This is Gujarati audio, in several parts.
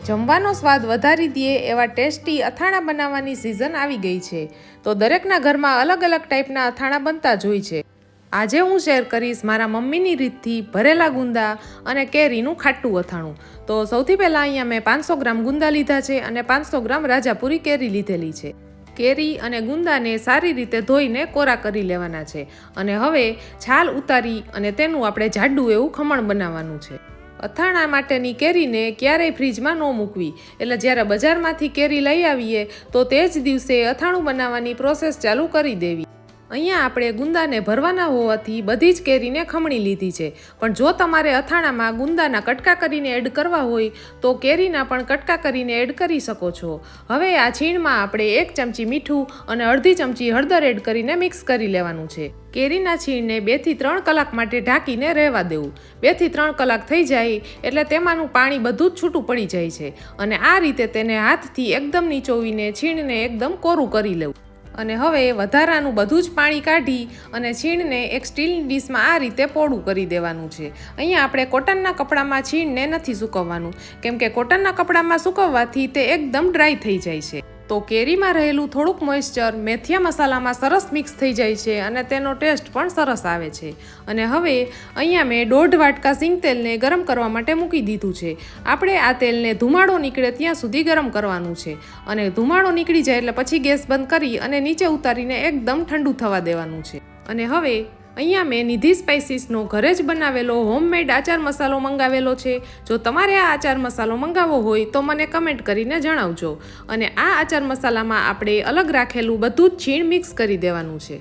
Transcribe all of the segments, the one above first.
જમવાનો સ્વાદ વધારી દે એવા ટેસ્ટી અથાણા બનાવવાની સિઝન આવી ગઈ છે। તો દરેકના ઘરમાં અલગ અલગ ટાઈપના અથાણા બનતા જ હોય છે। આજે હું શેર કરીશ મારા મમ્મીની રીતથી ભરેલા ગુંદા અને કેરીનું ખાટું અથાણું। તો સૌથી પહેલાં અહીંયા મેં 500 ગ્રામ ગુંદા લીધા છે અને 500 ગ્રામ રાજાપુરી કેરી લીધેલી છે। કેરી અને ગુંદાને સારી રીતે ધોઈને કોરા કરી લેવાના છે અને હવે છાલ ઉતારી અને તેનું આપણે જાડું એવું ખમણ બનાવવાનું છે। અથાણા માટેની કેરીને ક્યારેય ફ્રીજમાં ન મૂકવી, એટલે જ્યારે બજારમાંથી કેરી લઈ આવીએ તો તે જ દિવસે અથાણું બનાવવાની પ્રોસેસ ચાલુ કરી દેવી। અહીંયા આપણે ગુંદાને ભરવાના હોવાથી બધી જ કેરીને ખમણી લીધી છે, પણ જો તમારે અથાણામાં ગુંદાના કટકા કરીને એડ કરવા હોય તો કેરીના પણ કટકા કરીને એડ કરી શકો છો। હવે આ છીણમાં આપણે 1 ચમચી મીઠું અને અડધી ચમચી હળદર એડ કરીને મિક્સ કરી લેવાનું છે। કેરીના છીણને 2 થી 3 કલાક માટે ઢાંકીને રહેવા દેવું। 2 થી 3 કલાક થઈ જાય એટલે તેમાંનું પાણી બધું જ છૂટું પડી જાય છે અને આ રીતે તેને હાથથી એકદમ નીચોવીને છીણને એકદમ કોરું કરી લેવું અને હવે વધારાનું બધું જ પાણી કાઢી અને છીણને એક સ્ટીલની ડીશમાં આ રીતે પોળું કરી દેવાનું છે। અહીંયા આપણે કોટનના કપડામાં છીણને નથી સૂકવવાનું, કેમ કે કોટનના કપડામાં સૂકવવાથી તે એકદમ ડ્રાય થઈ જાય છે। તો કેરીમાં રહેલું થોડુંક મોઇસ્ચર મેથિયા મસાલામાં સરસ મિક્સ થઈ જાય છે અને તેનો ટેસ્ટ પણ સરસ આવે છે। અને હવે અહીંયા મેં 1.5 વાટકા સિંગ તેલને ગરમ કરવા માટે મૂકી દીધું છે। આપણે આ તેલને ધુમાડો નીકળે ત્યાં સુધી ગરમ કરવાનું છે અને ધુમાડો નીકળી જાય એટલે પછી ગેસ બંધ કરી અને નીચે ઉતારીને એકદમ ઠંડુ થવા દેવાનું છે। અને હવે અહીંયા મેં નિધિ સ્પાઇસીસનો ઘરે જ બનાવેલો હોમમેડ આચાર મસાલો મંગાવેલો છે। જો તમારે આ આચાર મસાલો મંગાવવો હોય તો મને કમેન્ટ કરીને જણાવજો। અને આ આચાર મસાલામાં આપણે અલગ રાખેલું બધું જ છીણ મિક્સ કરી દેવાનું છે।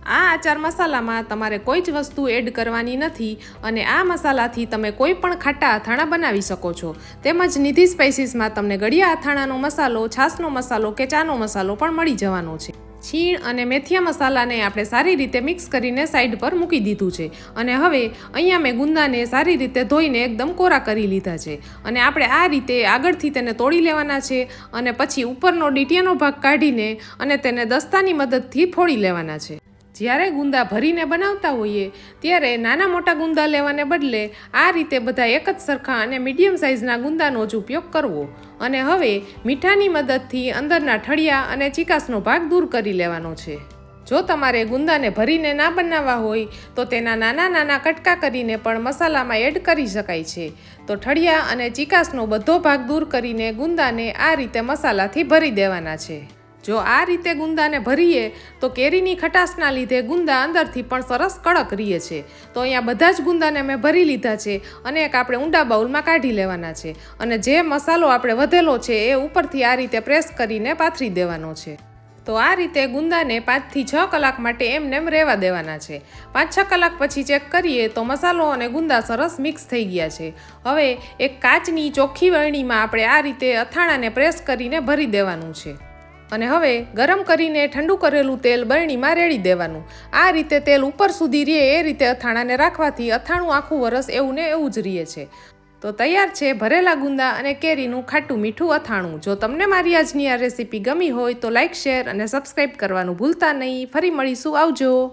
આ આચાર મસાલામાં તમારે કોઈ જ વસ્તુ એડ કરવાની નથી અને આ મસાલાથી તમે કોઈ પણ ખાટા અથાણા બનાવી શકો છો। તેમજ નિધિ સ્પાઇસીસમાં તમને ગળિયા અથાણાનો મસાલો, છાશનો મસાલો કે ચાનો મસાલો પણ મળી જવાનો છે। છીણ અને મેથિયા મસાલાને આપણે સારી રીતે મિક્સ કરીને સાઈડ પર મૂકી દીધું છે અને હવે અહીંયા મેં ગુંદાને સારી રીતે ધોઈને એકદમ કોરા કરી લીધા છે અને આપણે આ રીતે આગળથી તેને તોડી લેવાના છે અને પછી ઉપરનો ડીટીયાનો ભાગ કાઢીને અને તેને દસ્તાની મદદથી ફોડી લેવાના છે। જ્યારે ગુંદા ભરીને બનાવતા હોઈએ ત્યારે નાના મોટા ગુંદા લેવાને બદલે આ રીતે બધા એક જ સરખા અને મીડિયમ સાઇઝના ગુંદાનો જ ઉપયોગ કરવો અને હવે મીઠાની મદદથી અંદરના ઠળિયા અને ચીકાશનો ભાગ દૂર કરી લેવાનો છે। જો તમારે ગુંદાને ભરીને ના બનાવવા હોય તો તેના નાના નાના કટકા કરીને પણ મસાલામાં એડ કરી શકાય છે। તો ઠળિયા અને ચીકાશનો બધો ભાગ દૂર કરીને ગુંદાને આ રીતે મસાલાથી ભરી દેવાના છે। જો આ રીતે ગુંદાને ભરીએ તો કેરીની ખટાશના લીધે ગુંદા અંદરથી પણ સરસ કડક રહે છે। તો અહીંયા બધા જ ગુંદાને મેં ભરી લીધા છે અને એક આપણે ઊંડા બાઉલમાં કાઢી લેવાના છે અને જે મસાલો આપણે વધેલો છે એ ઉપરથી આ રીતે પ્રેસ કરીને પાથરી દેવાનો છે। તો આ રીતે ગુંદાને 5 થી 6 કલાક માટે એમનેમ રહેવા દેવાના છે। 5-6 કલાક પછી ચેક કરીએ તો મસાલો અને ગુંદા સરસ મિક્સ થઈ ગયા છે। હવે એક કાચની ચોખ્ખી વળણીમાં આપણે આ રીતે અથાણાને પ્રેસ કરીને ભરી દેવાનું છે અને હવે ગરમ કરીને ઠંડુ કરેલું તેલ બરણીમાં રેડી દેવાનું। આ રીતે તેલ ઉપર સુધી રહે એ રીતે અથાણાને રાખવાથી અથાણું આખું વરસ એવું ને એવું જ રહે છે। તો તૈયાર છે ભરેલા ગુંદા અને કેરીનું ખાટું મીઠું અથાણું। જો તમને મારી આજની આ રેસીપી ગમી હોય તો લાઇક, શેર અને સબસ્ક્રાઈબ કરવાનું ભૂલતા નહીં। ફરી મળીશું, આવજો।